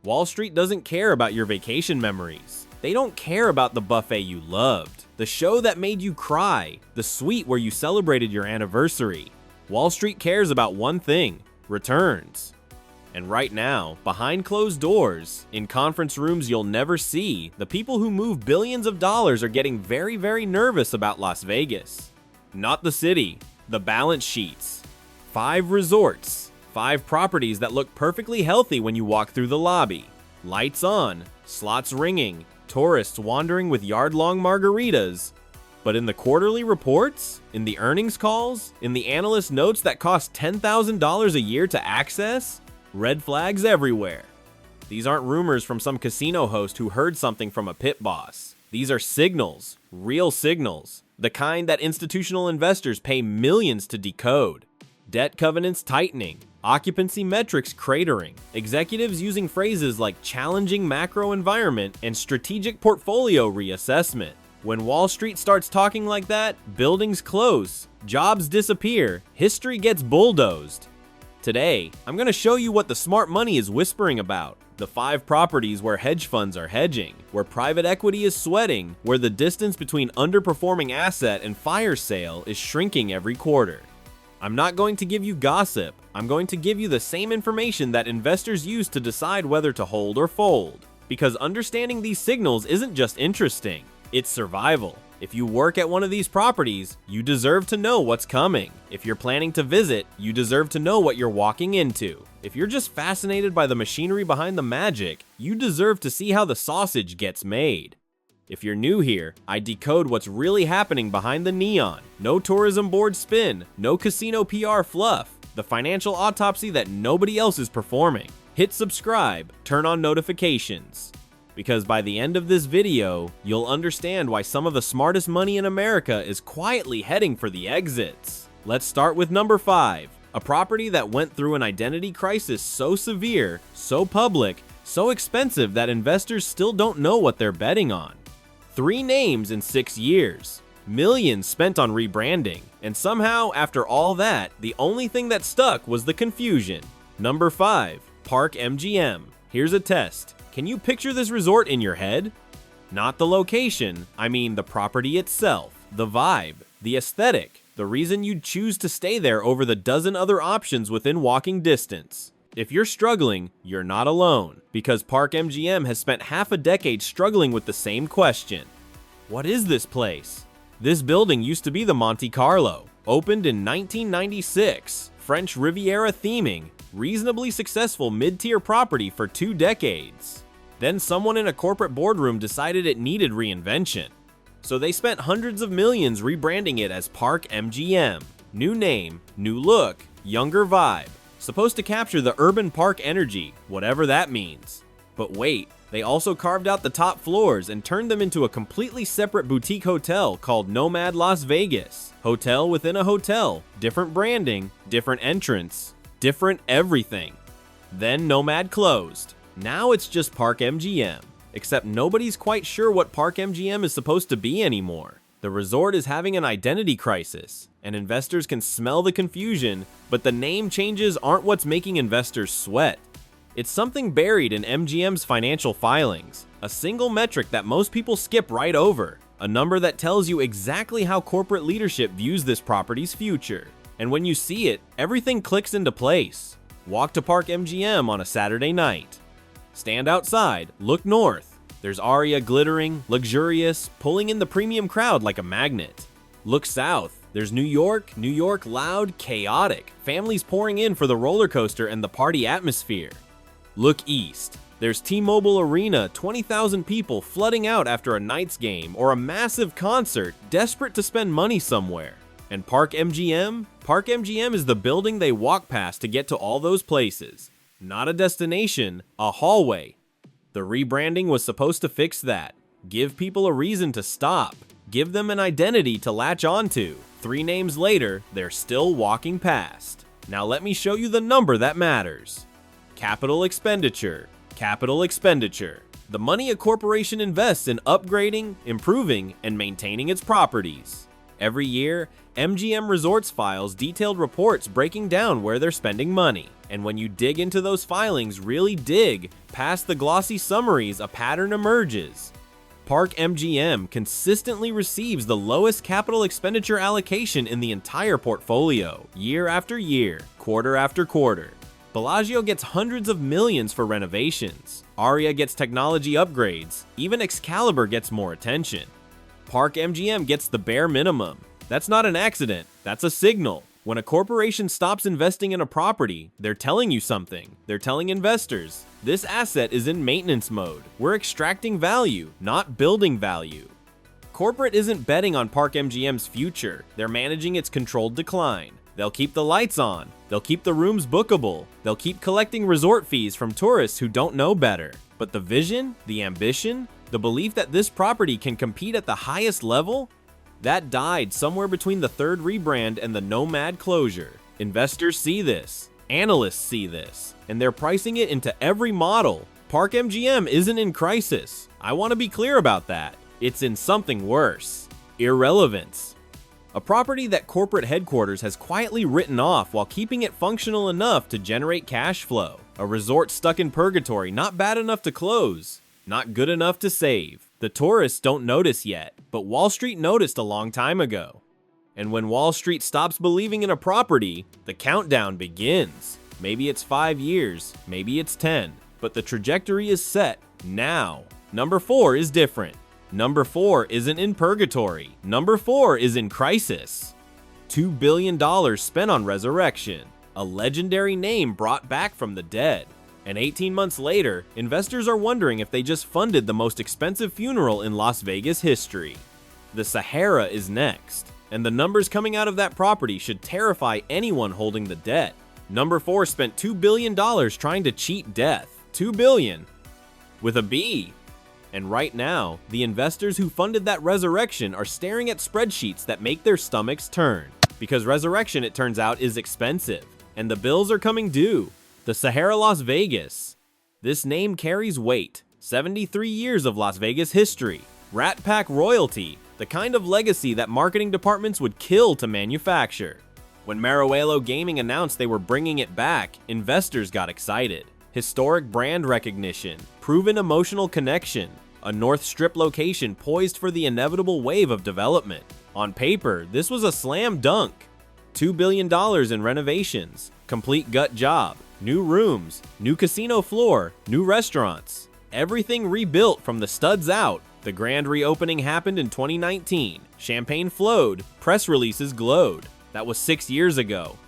Wall Street doesn't care about your vacation memories. They don't care about the buffet you loved, the show that made you cry, the suite where you celebrated your anniversary. Wall Street cares about one thing: returns. And right now, behind closed doors, in conference rooms you'll never see, the people who move billions of dollars are getting very, very nervous about Las Vegas. Not the city, the balance sheets. 5 resorts, 5 properties that look perfectly healthy when you walk through the lobby. Lights on, slots ringing, tourists wandering with yard-long margaritas. But in the quarterly reports, in the earnings calls, in the analyst notes that cost $10,000 a year to access, red flags everywhere. These aren't rumors from some casino host who heard something from a pit boss. These are signals, real signals, the kind that institutional investors pay millions to decode. Debt covenants tightening, occupancy metrics cratering, executives using phrases like challenging macro environment and strategic portfolio reassessment. When Wall Street starts talking like that, buildings close, jobs disappear, history gets bulldozed. Today, I'm going to show you what the smart money is whispering about. The 5 properties where hedge funds are hedging, where private equity is sweating, where the distance between underperforming asset and fire sale is shrinking every quarter. I'm not going to give you gossip. I'm going to give you the same information that investors use to decide whether to hold or fold. Because understanding these signals isn't just interesting, it's survival. If you work at one of these properties, you deserve to know what's coming. If you're planning to visit, you deserve to know what you're walking into. If you're just fascinated by the machinery behind the magic, you deserve to see how the sausage gets made. If you're new here, I decode what's really happening behind the neon. No tourism board spin, no casino PR fluff, the financial autopsy that nobody else is performing. Hit subscribe, turn on notifications. Because by the end of this video, you'll understand why some of the smartest money in America is quietly heading for the exits. Let's start with number 5, a property that went through an identity crisis so severe, so public, so expensive that investors still don't know what they're betting on. 3 names in 6 years, millions spent on rebranding, and somehow, after all that, the only thing that stuck was the confusion. Number 5, Park MGM. Here's a test. Can you picture this resort in your head? Not the location, I mean the property itself, the vibe, the aesthetic, the reason you'd choose to stay there over the dozen other options within walking distance. If you're struggling, you're not alone, because Park MGM has spent half a decade struggling with the same question. What is this place? This building used to be the Monte Carlo, opened in 1996, French Riviera theming, reasonably successful mid-tier property for 2 decades. Then someone in a corporate boardroom decided it needed reinvention. So they spent hundreds of millions rebranding it as Park MGM. New name, new look, younger vibe. Supposed to capture the urban park energy, whatever that means. But wait, they also carved out the top floors and turned them into a completely separate boutique hotel called Nomad Las Vegas. Hotel within a hotel, different branding, different entrance, different everything. Then Nomad closed. Now it's just Park MGM. Except nobody's quite sure what Park MGM is supposed to be anymore. The resort is having an identity crisis, and investors can smell the confusion, but the name changes aren't what's making investors sweat. It's something buried in MGM's financial filings, a single metric that most people skip right over, a number that tells you exactly how corporate leadership views this property's future. And when you see it, everything clicks into place. Walk to Park MGM on a Saturday night. Stand outside, look north. There's Aria glittering, luxurious, pulling in the premium crowd like a magnet. Look south. There's New York loud, chaotic. Families pouring in for the roller coaster and the party atmosphere. Look east. There's T-Mobile Arena, 20,000 people flooding out after a Knights game or a massive concert, desperate to spend money somewhere. And Park MGM? Park MGM is the building they walk past to get to all those places. Not a destination, a hallway. The rebranding was supposed to fix that. Give people a reason to stop. Give them an identity to latch onto. 3 names later, they're still walking past. Now let me show you the number that matters. Capital expenditure. Capital expenditure. The money a corporation invests in upgrading, improving, and maintaining its properties. Every year, MGM Resorts files detailed reports breaking down where they're spending money. And when you dig into those filings, really dig past the glossy summaries, a pattern emerges. Park MGM consistently receives the lowest capital expenditure allocation in the entire portfolio, year after year, quarter after quarter. Bellagio gets hundreds of millions for renovations. Aria gets technology upgrades. Even Excalibur gets more attention. Park MGM gets the bare minimum. That's not an accident, that's a signal. When a corporation stops investing in a property, they're telling you something. They're telling investors, this asset is in maintenance mode. We're extracting value, not building value. Corporate isn't betting on Park MGM's future. They're managing its controlled decline. They'll keep the lights on. They'll keep the rooms bookable. They'll keep collecting resort fees from tourists who don't know better. But the vision, the ambition, the belief that this property can compete at the highest level, that died somewhere between the third rebrand and the Nomad closure. Investors see this, analysts see this, and they're pricing it into every model. Park MGM isn't in crisis. I want to be clear about that. It's in something worse: irrelevance. A property that corporate headquarters has quietly written off while keeping it functional enough to generate cash flow. A resort stuck in purgatory, not bad enough to close, not good enough to save. The tourists don't notice yet, but Wall Street noticed a long time ago. And when Wall Street stops believing in a property, the countdown begins. Maybe it's 5 years, maybe it's 10, but the trajectory is set now. Number 4 is different. Number 4 isn't in purgatory. Number 4 is in crisis. $2 billion spent on Resurrection, a legendary name brought back from the dead. And 18 months later, investors are wondering if they just funded the most expensive funeral in Las Vegas history. The Sahara is next, and the numbers coming out of that property should terrify anyone holding the debt. Number 4 spent $2 billion trying to cheat death. $2 billion. With a B. And right now, the investors who funded that Resurrection are staring at spreadsheets that make their stomachs turn. Because Resurrection, it turns out, is expensive, and the bills are coming due. The Sahara Las Vegas. This name carries weight. 73 years of Las Vegas history. Rat Pack royalty. The kind of legacy that marketing departments would kill to manufacture. When Meruelo Gaming announced they were bringing it back, investors got excited. Historic brand recognition. Proven emotional connection. A North Strip location poised for the inevitable wave of development. On paper, this was a slam dunk. $2 billion in renovations. Complete gut job. New rooms, new casino floor, new restaurants. Everything rebuilt from the studs out. The grand reopening happened in 2019. Champagne flowed, press releases glowed. That was 6 years ago.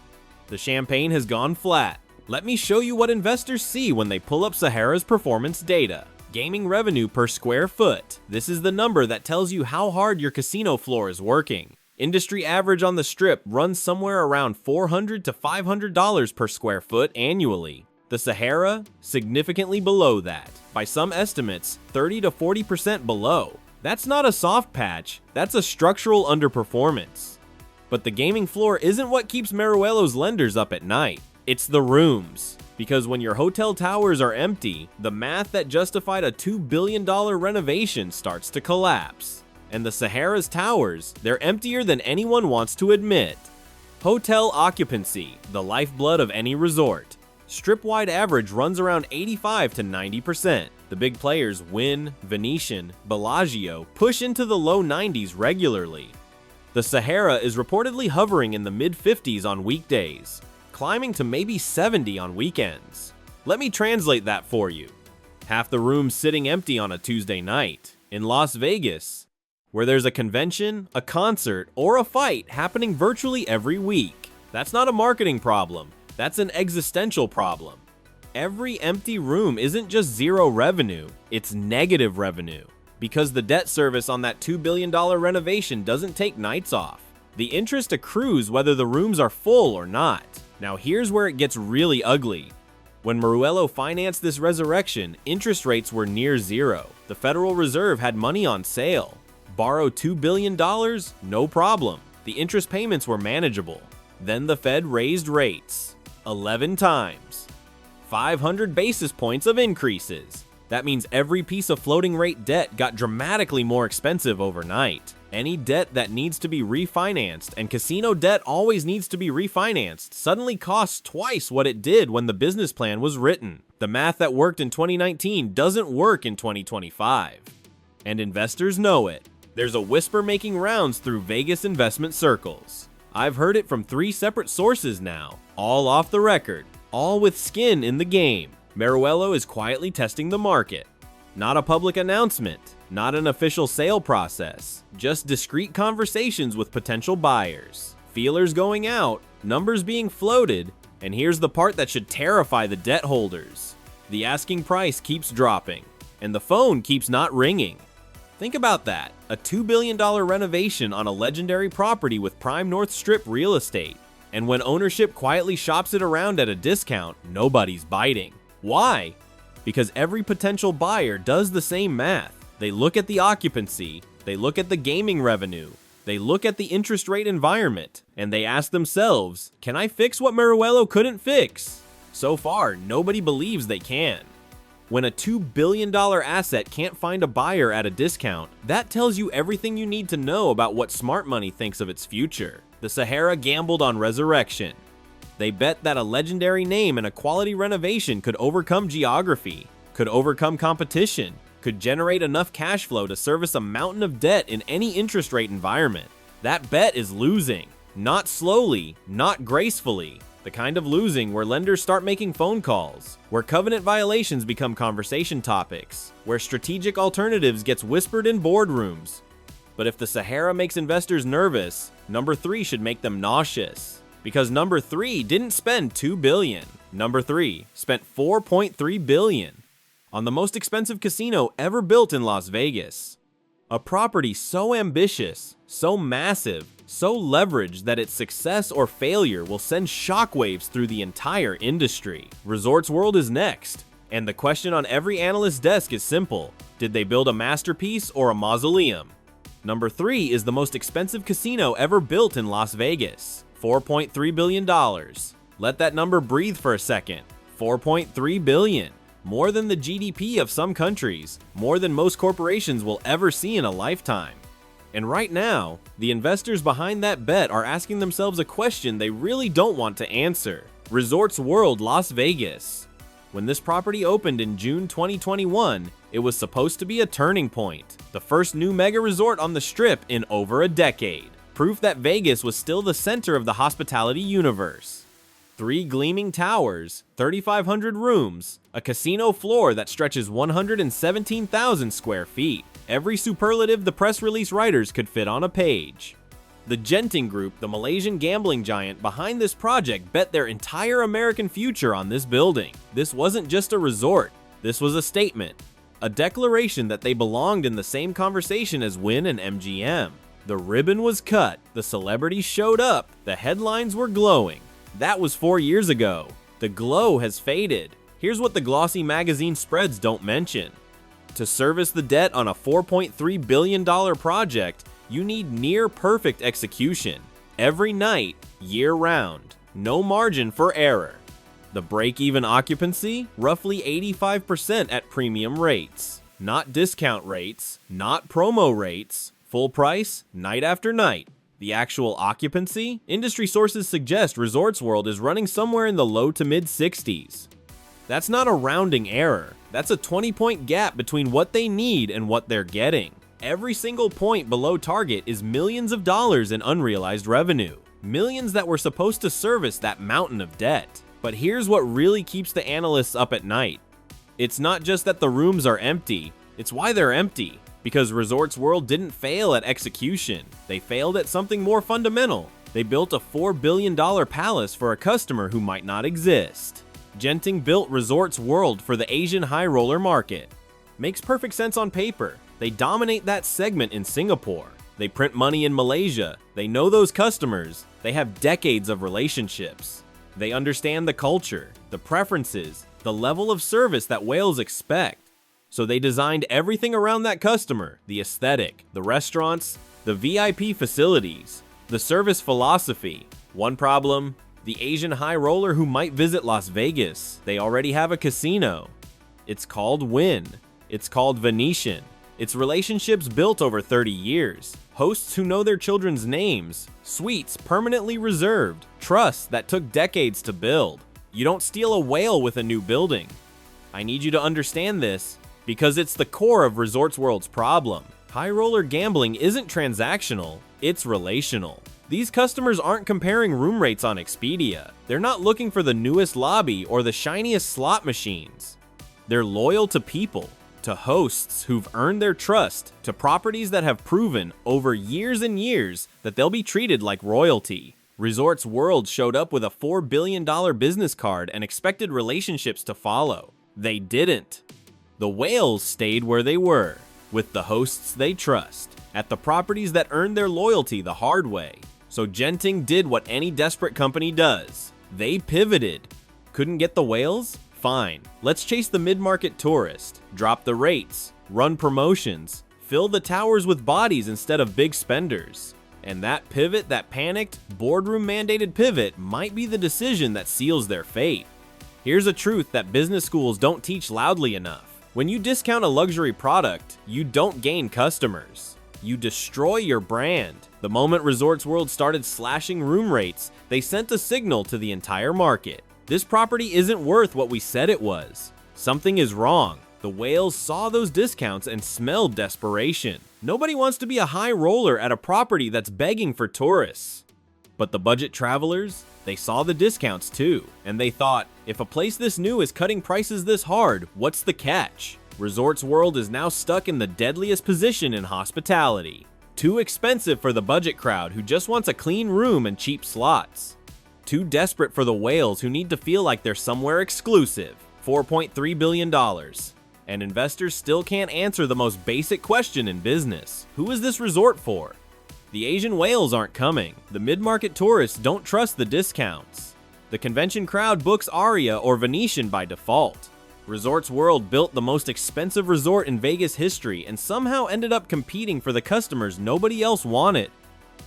The champagne has gone flat. Let me show you what investors see when they pull up Sahara's performance data. Gaming revenue per square foot. This is the number that tells you how hard your casino floor is working. Industry average on the Strip runs somewhere around $400 to $500 per square foot annually. The Sahara, significantly below that. By some estimates, 30 to 40% below. That's not a soft patch, that's a structural underperformance. But the gaming floor isn't what keeps Meruelo's lenders up at night. It's the rooms. Because when your hotel towers are empty, the math that justified a $2 billion renovation starts to collapse. And the Sahara's towers, they're emptier than anyone wants to admit. Hotel occupancy, the lifeblood of any resort. Strip-wide average runs around 85 to 90%. The big players Wynn, Venetian, Bellagio push into the low 90s regularly. The Sahara is reportedly hovering in the mid-50s on weekdays, climbing to maybe 70 on weekends. Let me translate that for you. Half the rooms sitting empty on a Tuesday night. In Las Vegas, where there's a convention, a concert, or a fight happening virtually every week. That's not a marketing problem, that's an existential problem. Every empty room isn't just zero revenue, it's negative revenue. Because the debt service on that $2 billion renovation doesn't take nights off. The interest accrues whether the rooms are full or not. Now here's where it gets really ugly. When Meruelo financed this Resurrection, interest rates were near zero. The Federal Reserve had money on sale. Borrow $2 billion? No problem. The interest payments were manageable. Then the Fed raised rates 11 times. 500 basis points of increases. That means every piece of floating rate debt got dramatically more expensive overnight. Any debt that needs to be refinanced, and casino debt always needs to be refinanced, suddenly costs twice what it did when the business plan was written. The math that worked in 2019 doesn't work in 2025. And investors know it. There's a whisper making rounds through Vegas investment circles. I've heard it from 3 separate sources now, all off the record, all with skin in the game. Meruelo is quietly testing the market. Not a public announcement, not an official sale process, just discreet conversations with potential buyers. Feelers going out, numbers being floated, and here's the part that should terrify the debt holders. The asking price keeps dropping, and the phone keeps not ringing. Think about that, a $2 billion renovation on a legendary property with prime North Strip real estate. And when ownership quietly shops it around at a discount, nobody's biting. Why? Because every potential buyer does the same math. They look at the occupancy, they look at the gaming revenue, they look at the interest rate environment, and they ask themselves, can I fix what Meruelo couldn't fix? So far, nobody believes they can. When a $2 billion asset can't find a buyer at a discount, that tells you everything you need to know about what smart money thinks of its future. The Sahara gambled on resurrection. They bet that a legendary name and a quality renovation could overcome geography, could overcome competition, could generate enough cash flow to service a mountain of debt in any interest rate environment. That bet is losing. Not slowly, not gracefully. The kind of losing where lenders start making phone calls, where covenant violations become conversation topics, where strategic alternatives gets whispered in boardrooms. But if the Sahara makes investors nervous, number 3 should make them nauseous. Because number 3 didn't spend $2 billion. Number 3 spent $4.3 billion on the most expensive casino ever built in Las Vegas. A property so ambitious, so massive, so leveraged that its success or failure will send shockwaves through the entire industry. Resorts World is next, and the question on every analyst's desk is simple. Did they build a masterpiece or a mausoleum? Number 3 is the most expensive casino ever built in Las Vegas. $4.3 billion. Let that number breathe for a second. $4.3 billion. More than the GDP of some countries, more than most corporations will ever see in a lifetime. And right now, the investors behind that bet are asking themselves a question they really don't want to answer. Resorts World Las Vegas. When this property opened in June 2021, it was supposed to be a turning point, the first new mega resort on the Strip in over a decade. Proof that Vegas was still the center of the hospitality universe. 3 gleaming towers, 3,500 rooms, a casino floor that stretches 117,000 square feet. Every superlative the press release writers could fit on a page. The Genting Group, the Malaysian gambling giant behind this project, bet their entire American future on this building. This wasn't just a resort, this was a statement. A declaration that they belonged in the same conversation as Wynn and MGM. The ribbon was cut, the celebrities showed up, the headlines were glowing. That was 4 years ago. The glow has faded. Here's what the glossy magazine spreads don't mention. To service the debt on a $4.3 billion project, you need near-perfect execution. Every night, year-round. No margin for error. The break-even occupancy? Roughly 85% at premium rates. Not discount rates, not promo rates. Full price, night after night. The actual occupancy? Industry sources suggest Resorts World is running somewhere in the low to mid-60s. That's not a rounding error. That's a 20-point gap between what they need and what they're getting. Every single point below target is millions of dollars in unrealized revenue. Millions that were supposed to service that mountain of debt. But here's what really keeps the analysts up at night. It's not just that the rooms are empty, it's why they're empty. Because Resorts World didn't fail at execution. They failed at something more fundamental. They built a $4 billion palace for a customer who might not exist. Genting built Resorts World for the Asian high roller market. Makes perfect sense on paper. They dominate that segment in Singapore. They print money in Malaysia. They know those customers. They have decades of relationships. They understand the culture, the preferences, the level of service that whales expect. So they designed everything around that customer, the aesthetic, the restaurants, the VIP facilities, the service philosophy. One problem, the Asian high roller who might visit Las Vegas. They already have a casino. It's called Win. It's called Venetian. It's relationships built over 30 years. Hosts who know their children's names. Suites permanently reserved. Trust that took decades to build. You don't steal a whale with a new building. I need you to understand this because it's the core of Resorts World's problem. High roller gambling isn't transactional, it's relational. These customers aren't comparing room rates on Expedia. They're not looking for the newest lobby or the shiniest slot machines. They're loyal to people, to hosts who've earned their trust, to properties that have proven over years and years that they'll be treated like royalty. Resorts World showed up with a $4 billion business card and expected relationships to follow. They didn't. The whales stayed where they were, with the hosts they trust, at the properties that earned their loyalty the hard way. So Genting did what any desperate company does. They pivoted. Couldn't get the whales? Fine. Let's chase the mid-market tourist, drop the rates, run promotions, fill the towers with bodies instead of big spenders. And that pivot, that panicked, boardroom-mandated pivot might be the decision that seals their fate. Here's a truth that business schools don't teach loudly enough. When you discount a luxury product, you don't gain customers. You destroy your brand. The moment Resorts World started slashing room rates, they sent a signal to the entire market. This property isn't worth what we said it was. Something is wrong. The whales saw those discounts and smelled desperation. Nobody wants to be a high roller at a property that's begging for tourists. But the budget travelers, they saw the discounts too, and they thought, if a place this new is cutting prices this hard, what's the catch? Resorts World is now stuck in the deadliest position in hospitality. Too expensive for the budget crowd who just wants a clean room and cheap slots. Too desperate for the whales who need to feel like they're somewhere exclusive. $4.3 billion. And investors still can't answer the most basic question in business. Who is this resort for? The Asian whales aren't coming. The mid-market tourists don't trust the discounts. The convention crowd books Aria or Venetian by default. Resorts World built the most expensive resort in Vegas history and somehow ended up competing for the customers nobody else wanted.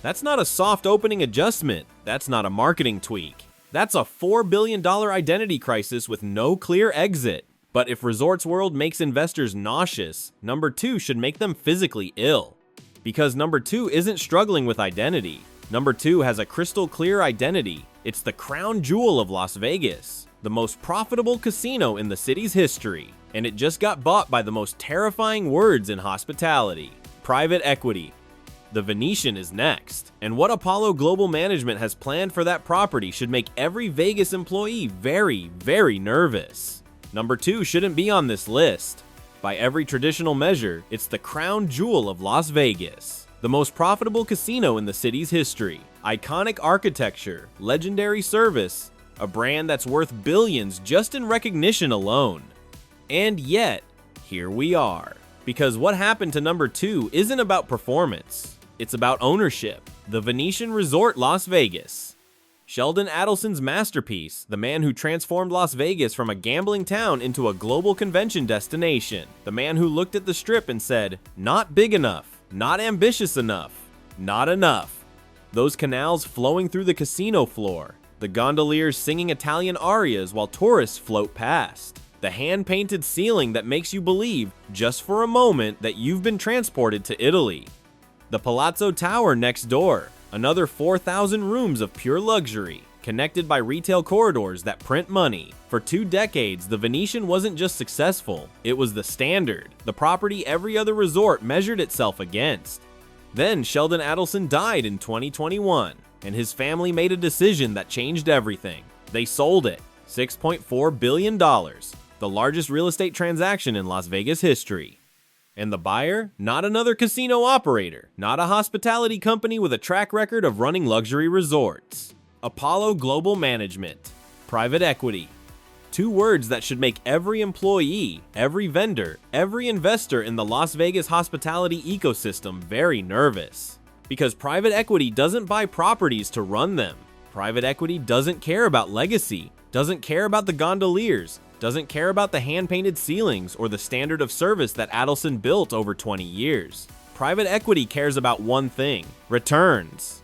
That's not a soft opening adjustment. That's not a marketing tweak. That's a $4 billion identity crisis with no clear exit. But if Resorts World makes investors nauseous, number 2 should make them physically ill. Because number 2 isn't struggling with identity. Number 2 has a crystal clear identity. It's the crown jewel of Las Vegas, the most profitable casino in the city's history. And it just got bought by the most terrifying words in hospitality: private equity. The Venetian is next, and what Apollo Global Management has planned for that property should make every Vegas employee very, very nervous. Number 2 shouldn't be on this list. By every traditional measure, it's the crown jewel of Las Vegas, the most profitable casino in the city's history. Iconic architecture, legendary service, a brand that's worth billions just in recognition alone. And yet, here we are. Because what happened to number 2 isn't about performance. It's about ownership. The Venetian Resort Las Vegas. Sheldon Adelson's masterpiece, the man who transformed Las Vegas from a gambling town into a global convention destination. The man who looked at the Strip and said, not big enough, not ambitious enough, not enough. Those canals flowing through the casino floor. The gondoliers singing Italian arias while tourists float past. The hand-painted ceiling that makes you believe, just for a moment, that you've been transported to Italy. The Palazzo Tower next door, another 4,000 rooms of pure luxury, connected by retail corridors that print money. For 2 decades, the Venetian wasn't just successful, it was the standard, the property every other resort measured itself against. Then Sheldon Adelson died in 2021, and his family made a decision that changed everything. They sold it. $6.4 billion, the largest real estate transaction in Las Vegas history. And the buyer? Not another casino operator, not a hospitality company with a track record of running luxury resorts. Apollo Global Management. Private equity. 2 words that should make every employee, every vendor, every investor in the Las Vegas hospitality ecosystem very nervous. Because private equity doesn't buy properties to run them. Private equity doesn't care about legacy, doesn't care about the gondoliers, doesn't care about the hand-painted ceilings or the standard of service that Adelson built over 20 years. Private equity cares about one thing: returns.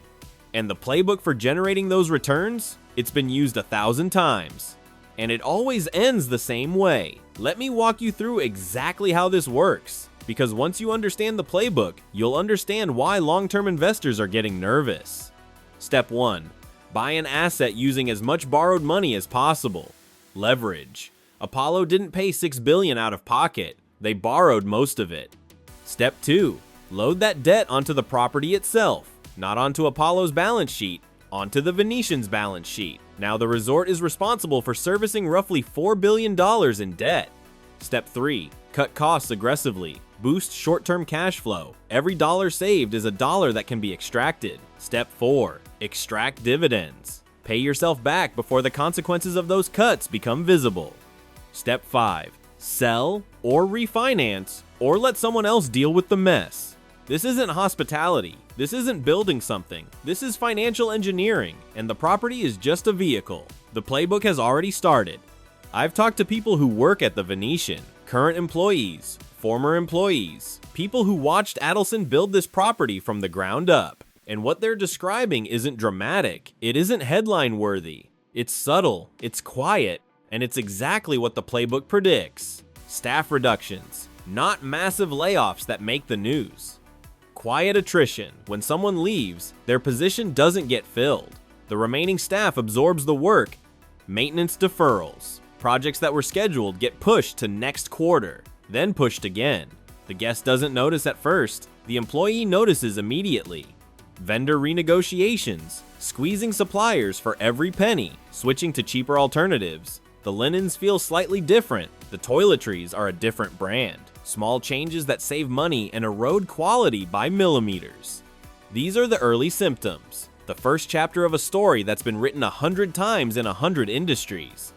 And the playbook for generating those returns? It's been used 1,000 times. And it always ends the same way. Let me walk you through exactly how this works, because once you understand the playbook, you'll understand why long-term investors are getting nervous. Step 1. Buy an asset using as much borrowed money as possible. Leverage. Apollo didn't pay $6 billion out of pocket. They borrowed most of it. Step 2. Load that debt onto the property itself, not onto Apollo's balance sheet, onto the Venetian's balance sheet. Now the resort is responsible for servicing roughly $4 billion in debt. Step 3. Cut costs aggressively. Boost short-term cash flow. Every dollar saved is a dollar that can be extracted. Step 4. Extract dividends. Pay yourself back before the consequences of those cuts become visible. Step 5. Sell or refinance or let someone else deal with the mess. This isn't hospitality. This isn't building something. This is financial engineering, and the property is just a vehicle. The playbook has already started. I've talked to people who work at the Venetian, current employees, former employees, people who watched Adelson build this property from the ground up. And what they're describing isn't dramatic. It isn't headline worthy. It's subtle, it's quiet, and it's exactly what the playbook predicts. Staff reductions, not massive layoffs that make the news. Quiet attrition. When someone leaves, their position doesn't get filled. The remaining staff absorbs the work. Maintenance deferrals. Projects that were scheduled get pushed to next quarter, then pushed again. The guest doesn't notice at first. The employee notices immediately. Vendor renegotiations. Squeezing suppliers for every penny, switching to cheaper alternatives. The linens feel slightly different. The toiletries are a different brand. Small changes that save money and erode quality by millimeters. These are the early symptoms, the first chapter of a story that's been written 100 times in 100 industries.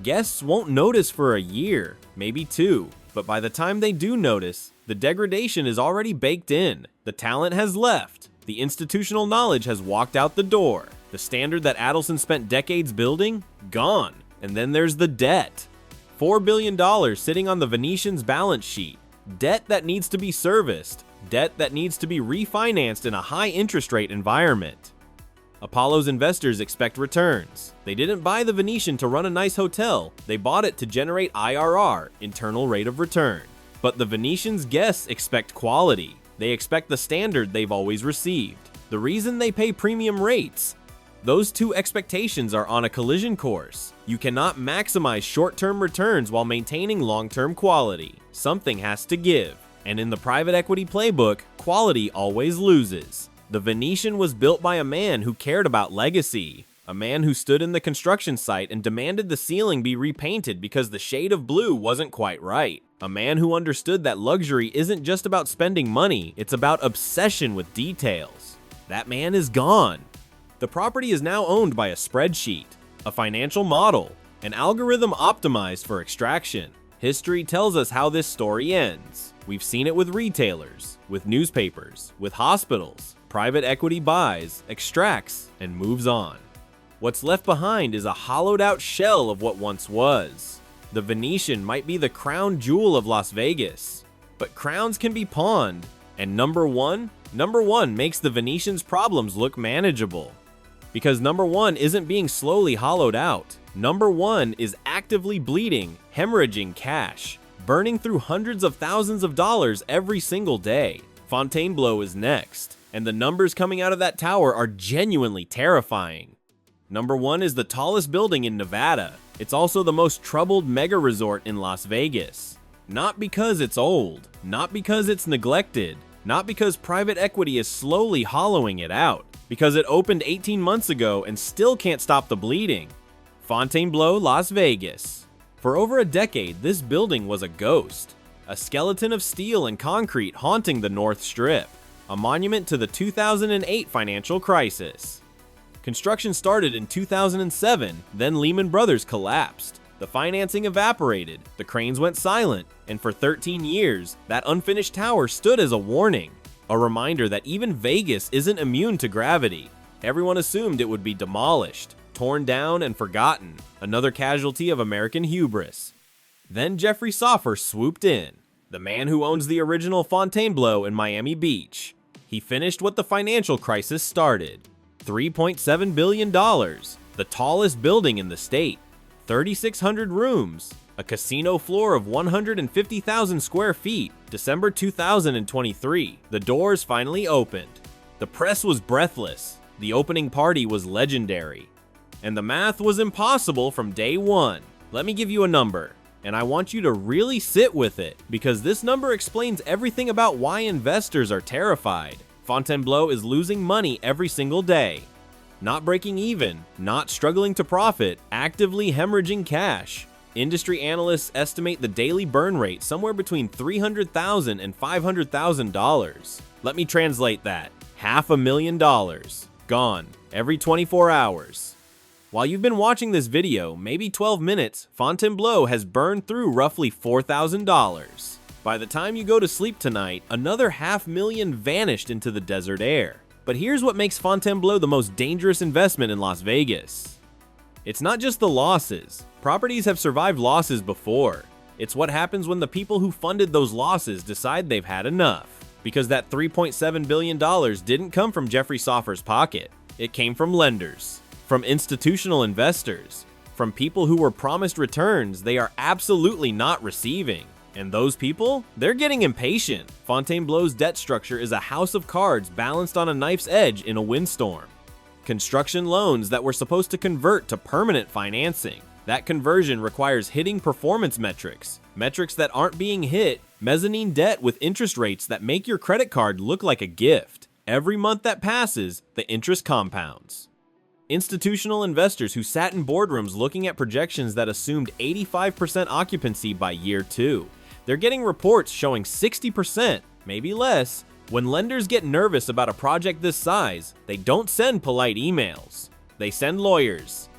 Guests won't notice for a year, maybe 2, but by the time they do notice, the degradation is already baked in. The talent has left. The institutional knowledge has walked out the door. The standard that Adelson spent decades building? Gone. And then there's the debt. $4 billion sitting on the Venetian's balance sheet. Debt that needs to be serviced. Debt that needs to be refinanced in a high interest rate environment. Apollo's investors expect returns. They didn't buy the Venetian to run a nice hotel. They bought it to generate IRR, internal rate of return. But the Venetian's guests expect quality. They expect the standard they've always received. The reason they pay premium rates. Those two expectations are on a collision course. You cannot maximize short-term returns while maintaining long-term quality. Something has to give. And in the private equity playbook, quality always loses. The Venetian was built by a man who cared about legacy. A man who stood in the construction site and demanded the ceiling be repainted because the shade of blue wasn't quite right. A man who understood that luxury isn't just about spending money, it's about obsession with details. That man is gone. The property is now owned by a spreadsheet, a financial model, an algorithm optimized for extraction. History tells us how this story ends. We've seen it with retailers, with newspapers, with hospitals. Private equity buys, extracts, and moves on. What's left behind is a hollowed-out shell of what once was. The Venetian might be the crown jewel of Las Vegas, but crowns can be pawned, and number one makes the Venetian's problems look manageable. Because number one isn't being slowly hollowed out. Number one is actively bleeding, hemorrhaging cash, burning through hundreds of thousands of dollars every single day. Fontainebleau is next, and the numbers coming out of that tower are genuinely terrifying. Number one is the tallest building in Nevada. It's also the most troubled mega resort in Las Vegas. Not because it's old, not because it's neglected, not because private equity is slowly hollowing it out, because it opened 18 months ago and still can't stop the bleeding. Fontainebleau, Las Vegas. For over a decade, this building was a ghost, a skeleton of steel and concrete haunting the North Strip, a monument to the 2008 financial crisis. Construction started in 2007, then Lehman Brothers collapsed. The financing evaporated, the cranes went silent, and for 13 years, that unfinished tower stood as a warning. A reminder that even Vegas isn't immune to gravity. Everyone assumed it would be demolished, torn down, and forgotten. Another casualty of American hubris. Then Jeffrey Soffer swooped in, the man who owns the original Fontainebleau in Miami Beach. He finished what the financial crisis started. $3.7 billion, the tallest building in the state, 3,600 rooms, A casino floor of 150,000 square feet, December 2023. The doors finally opened. The press was breathless. The opening party was legendary. And the math was impossible from day one. Let me give you a number, and I want you to really sit with it, because this number explains everything about why investors are terrified. Fontainebleau is losing money every single day. Not breaking even, not struggling to profit, actively hemorrhaging cash. Industry analysts estimate the daily burn rate somewhere between $300,000 and $500,000. Let me translate that. $500,000 gone every 24 hours. While you've been watching this video, maybe 12 minutes, Fontainebleau has burned through roughly $4,000. By the time you go to sleep tonight, another $500,000 vanished into the desert air. But here's what makes Fontainebleau the most dangerous investment in Las Vegas. It's not just the losses. Properties have survived losses before. It's what happens when the people who funded those losses decide they've had enough. Because that $3.7 billion didn't come from Jeffrey Soffer's pocket. It came from lenders, from institutional investors, from people who were promised returns they are absolutely not receiving. And those people? They're getting impatient. Fontainebleau's debt structure is a house of cards balanced on a knife's edge in a windstorm. Construction loans that were supposed to convert to permanent financing. That conversion requires hitting performance metrics, metrics that aren't being hit, mezzanine debt with interest rates that make your credit card look like a gift. Every month that passes, the interest compounds. Institutional investors who sat in boardrooms looking at projections that assumed 85% occupancy by year 2. They're getting reports showing 60%, maybe less. When lenders get nervous about a project this size, they don't send polite emails. They send lawyers.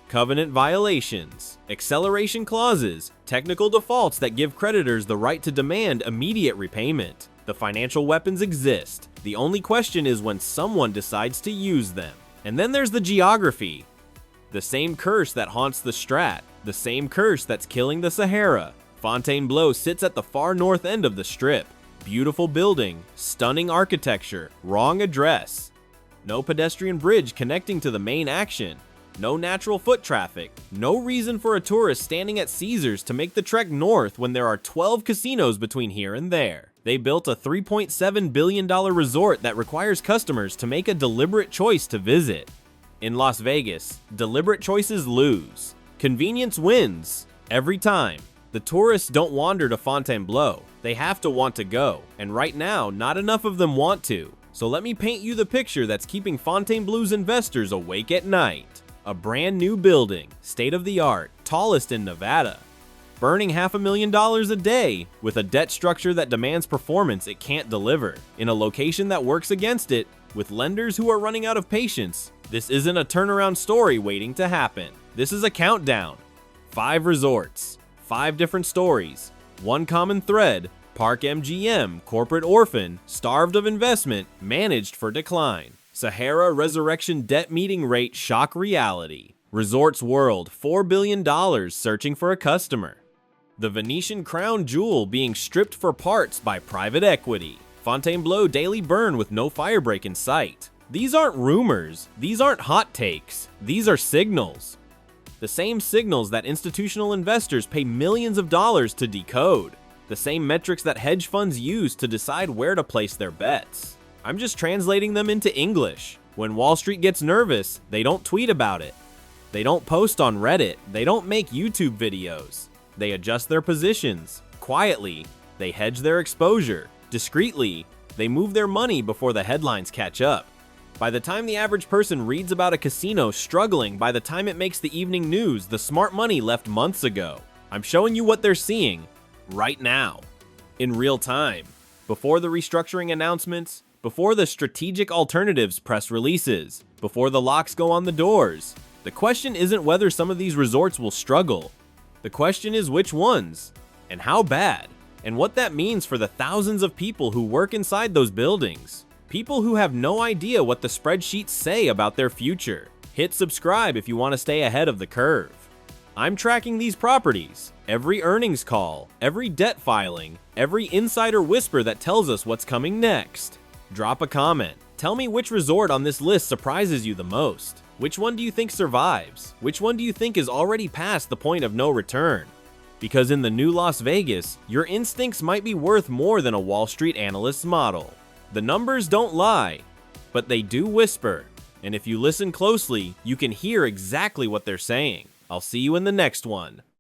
Covenant violations, acceleration clauses, technical defaults that give creditors the right to demand immediate repayment. The financial weapons exist. The only question is when someone decides to use them. And then there's the geography. The same curse that haunts the Strat, the same curse that's killing the Sahara. Fontainebleau sits at the far north end of the Strip. Beautiful building, stunning architecture, wrong address. No pedestrian bridge connecting to the main action. No natural foot traffic. No reason for a tourist standing at Caesars to make the trek north when there are 12 casinos between here and there. They built a $3.7 billion resort that requires customers to make a deliberate choice to visit. In Las Vegas, deliberate choices lose. Convenience wins. Every time. The tourists don't wander to Fontainebleau. They have to want to go. And right now, not enough of them want to. So let me paint you the picture that's keeping Fontainebleau's investors awake at night. A brand new building, state-of-the-art, tallest in Nevada. Burning $500,000 a day, with a debt structure that demands performance it can't deliver. In a location that works against it, with lenders who are running out of patience. This isn't a turnaround story waiting to happen. This is a countdown. 5 resorts, 5 different stories, one common thread: Park MGM, corporate orphan, starved of investment, managed for decline. Sahara resurrection debt meeting rate shock reality. Resorts World, $4 billion searching for a customer. The Venetian crown jewel being stripped for parts by private equity. Fontainebleau daily burn with no firebreak in sight. These aren't rumors. These aren't hot takes. These are signals. The same signals that institutional investors pay millions of dollars to decode. The same metrics that hedge funds use to decide where to place their bets. I'm just translating them into English. When Wall Street gets nervous, they don't tweet about it. They don't post on Reddit. They don't make YouTube videos. They adjust their positions. Quietly, they hedge their exposure. Discreetly, they move their money before the headlines catch up. By the time the average person reads about a casino struggling, by the time it makes the evening news, the smart money left months ago. I'm showing you what they're seeing right now, in real time, before the restructuring announcements, before the strategic alternatives press releases, before the locks go on the doors. The question isn't whether some of these resorts will struggle. The question is which ones, and how bad, and what that means for the thousands of people who work inside those buildings. People who have no idea what the spreadsheets say about their future. Hit subscribe if you want to stay ahead of the curve. I'm tracking these properties, every earnings call, every debt filing, every insider whisper that tells us what's coming next. Drop a comment. Tell me which resort on this list surprises you the most. Which one do you think survives? Which one do you think is already past the point of no return? Because in the new Las Vegas, your instincts might be worth more than a Wall Street analyst's model. The numbers don't lie, but they do whisper. And if you listen closely, you can hear exactly what they're saying. I'll see you in the next one.